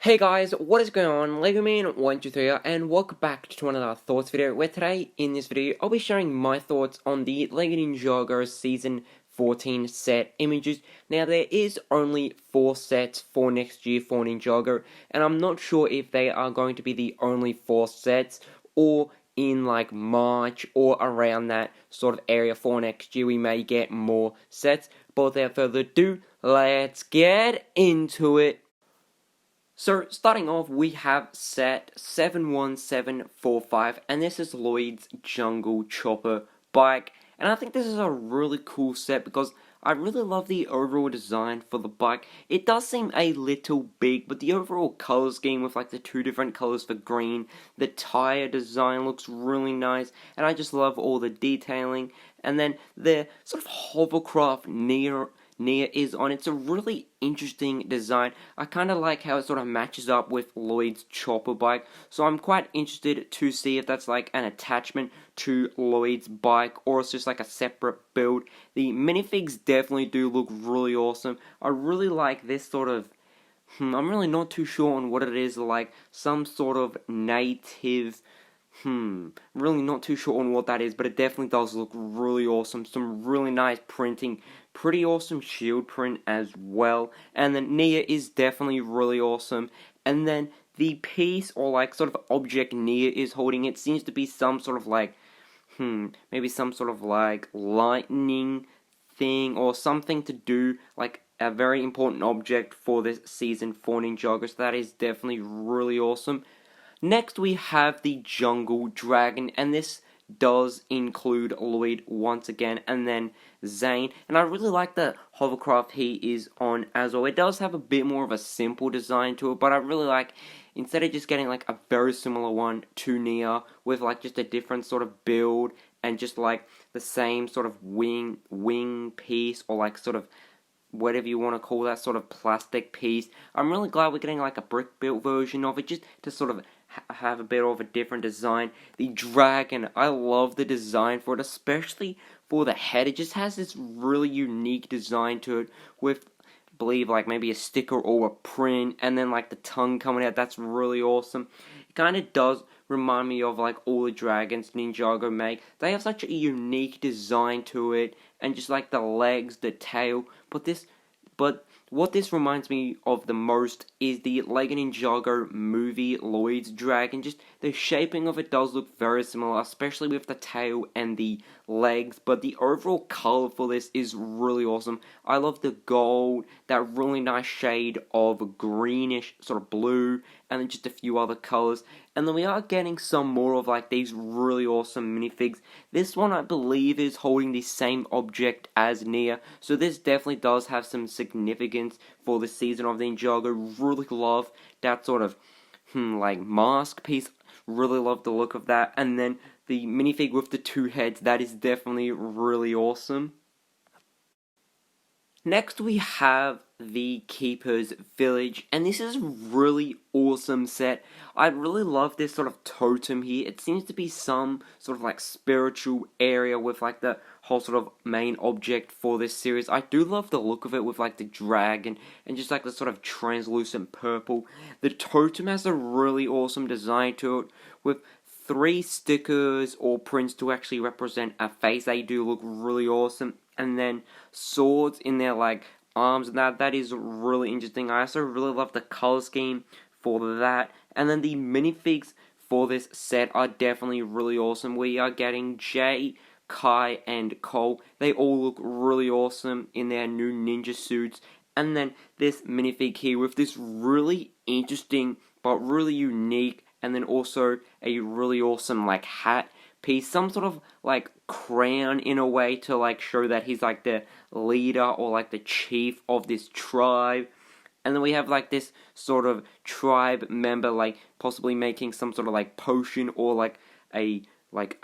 Hey guys, what is going on? Lego Man 123 here, and welcome back to another thoughts video, where today, in this video, I'll be sharing my thoughts on the Lego Ninjago Season 14 set images. Now, there is only 4 sets for next year for Ninjago, and I'm not sure if they are going to be the only 4 sets, or in like March or around that sort of area for next year we may get more sets. But without further ado, let's get into it. So, starting off, we have set 71745, and this is Lloyd's Jungle Chopper bike. And I think this is a really cool set because I really love the overall design for the bike. It does seem a little big, but the overall color scheme with like the 2 different colors for green, the tire design looks really nice, and I just love all the detailing. And then the sort of hovercraft Nia is on. It's a really interesting design. I kind of like how it sort of matches up with Lloyd's chopper bike, so I'm quite interested to see if that's like an attachment to Lloyd's bike or it's just like a separate build. The minifigs definitely do look really awesome. I really like this sort of I'm really not too sure on what it is, like some sort of native really not too sure on what that is, but it definitely does look really awesome. Some really nice printing, pretty awesome shield print as well. And then Nia is definitely really awesome. And then the piece or like sort of object Nia is holding, it seems to be some sort of like maybe some sort of like lightning thing or something to do like a very important object for this season for Ninjago. So that is definitely really awesome. Next, we have the Jungle Dragon, and this does include Lloyd once again, and then Zane. And I really like the hovercraft he is on as well. It does have a bit more of a simple design to it, but I really like, instead of just getting like a very similar one to Nia, with like just a different sort of build, and just like the same sort of wing piece, or like sort of whatever you want to call that sort of plastic piece. I'm really glad we're getting like a brick built version of it, just to sort of have a bit of a different design. The dragon, I love the design for it, especially for the head. It just has this really unique design to it with, I believe, like maybe a sticker or a print, and then like the tongue coming out. That's really awesome. It kind of does remind me of like all the dragons Ninjago make. They have such a unique design to it, and just like the legs, the tail. But what this reminds me of the most is the Lego Ninjago movie Lloyd's Dragon. Just the shaping of it does look very similar, especially with the tail and the legs. But the overall color for this is really awesome. I love the gold, that really nice shade of greenish sort of blue, and then just a few other colors. And then we are getting some more of like these really awesome minifigs. This one I believe is holding the same object as Nia, so this definitely does have some significance for the season of Ninjago. Really love that sort of like mask piece. Really love the look of that. And then the minifig with the 2 heads, that is definitely really awesome. Next we have the Keeper's Village, and this is a really awesome set. I really love this sort of totem here. It seems to be some sort of like spiritual area with like the whole sort of main object for this series. I do love the look of it with like the dragon and just like the sort of translucent purple. The totem has a really awesome design to it with 3 stickers or prints to actually represent a face. They do look really awesome. And then swords in their like arms, and that is really interesting. I also really love the color scheme for that. And then the minifigs for this set are definitely really awesome. We are getting Jay, Kai, and Cole. They all look really awesome in their new ninja suits. And then this minifig here with this really interesting but really unique, and then also a really awesome like hat piece, some sort of like crown in a way to like show that he's like the leader or like the chief of this tribe. And then we have like this sort of tribe member like possibly making some sort of like potion or like a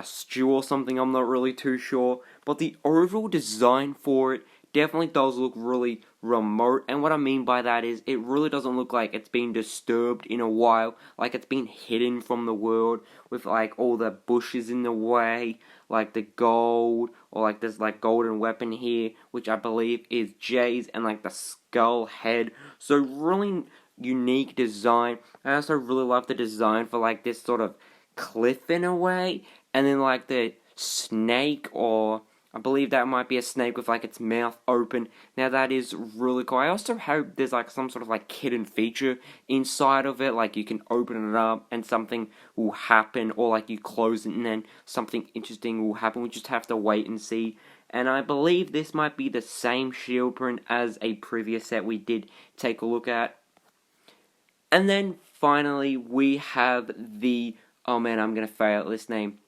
stew or something. I'm not really too sure, but the overall design for it definitely does look really remote. And what I mean by that is it really doesn't look like it's been disturbed in a while, like it's been hidden from the world with like all the bushes in the way, like the gold, or like this like golden weapon here, which I believe is Jay's, and like the skull head. So really unique design. I also really love the design for like this sort of cliff in a way, and then like the snake, or I believe that might be a snake with like its mouth open. Now that is really cool. I also hope there's like some sort of like hidden feature inside of it, like you can open it up and something will happen, or like you close it and then something interesting will happen. We just have to wait and see. And I believe this might be the same shield print as a previous set we did take a look at. And then finally we have the, oh man, I'm gonna fail at this name,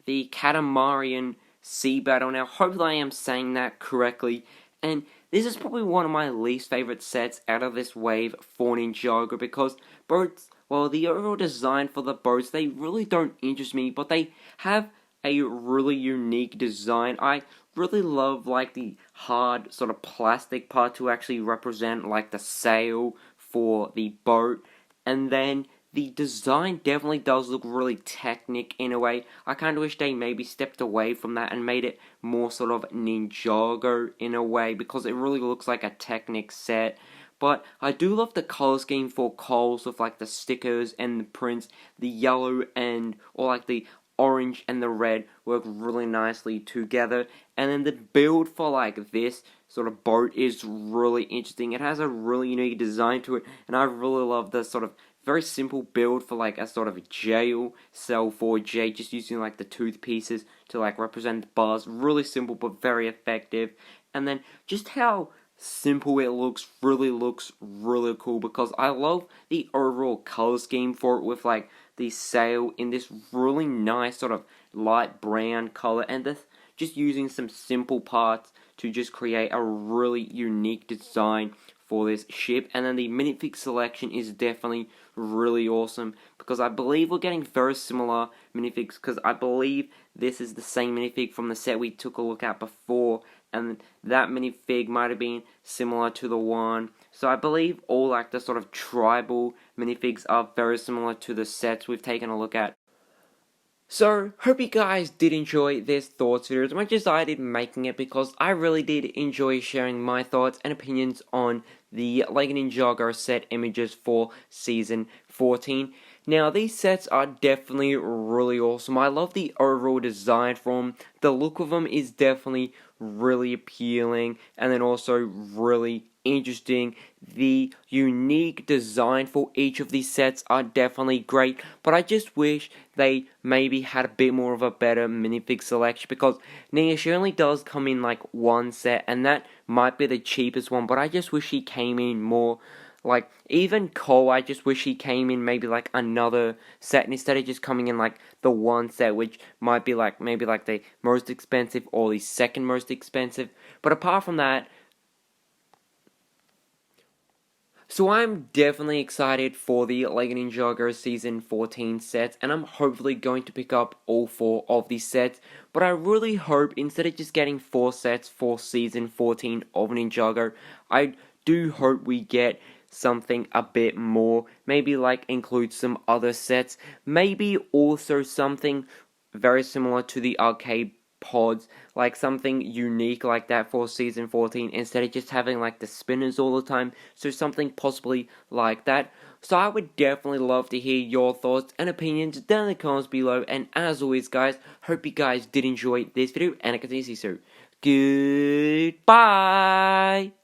the Katamarian Sea Battle. Now, hopefully I am saying that correctly, and this is probably one of my least favorite sets out of this wave for Ninjago, because boats, well, the overall design for the boats, they really don't interest me, but they have a really unique design. I really love like the hard sort of plastic part to actually represent like the sail for the boat, and then the design definitely does look really technic in a way. I kind of wish they maybe stepped away from that and made it more sort of Ninjago in a way, because it really looks like a technic set. But I do love the color scheme for Coles with like the stickers and the prints, the yellow and or like the orange and the red work really nicely together. And then the build for like this sort of boat is really interesting. It has a really unique design to it, and I really love the sort of very simple build for like a sort of jail cell for J, just using like the tooth pieces to like represent the bars. Really simple but very effective. And then just how simple it looks really cool, because I love the overall color scheme for it, with like the sail in this really nice sort of light brown color, and this just using some simple parts to just create a really unique design for this ship. And then the minifig selection is definitely really awesome, because I believe we're getting very similar minifigs, because I believe this is the same minifig from the set we took a look at before, and that minifig might have been similar to the one. So I believe all like the sort of tribal minifigs are very similar to the sets we've taken a look at. So, hope you guys did enjoy this thoughts video as much as I did making it, because I really did enjoy sharing my thoughts and opinions on the Lego Ninjago set images for Season 14. Now, these sets are definitely really awesome. I love the overall design for them. The look of them is definitely really appealing, and then also really interesting. The unique design for each of these sets are definitely great, but I just wish they maybe had a bit more of a better minifig selection, because Nia, she only does come in like one set, and that might be the cheapest one, but I just wish she came in more. Like, even Cole, I just wish he came in maybe like another set, instead of just coming in like the one set, which might be like maybe like the most expensive or the second most expensive. But apart from that, so I'm definitely excited for the Lego Ninjago Season 14 sets, and I'm hopefully going to pick up all 4 of these sets. But I really hope, instead of just getting 4 sets for Season 14 of Ninjago, I do hope we get something a bit more. Maybe like include some other sets. Maybe also something very similar to the arcade pods, like something unique like that for Season 14, instead of just having like the spinners all the time. So something possibly like that. So I would definitely love to hear your thoughts and opinions down in the comments below. And as always, guys, hope you guys did enjoy this video, and I continue to see so. Goodbye!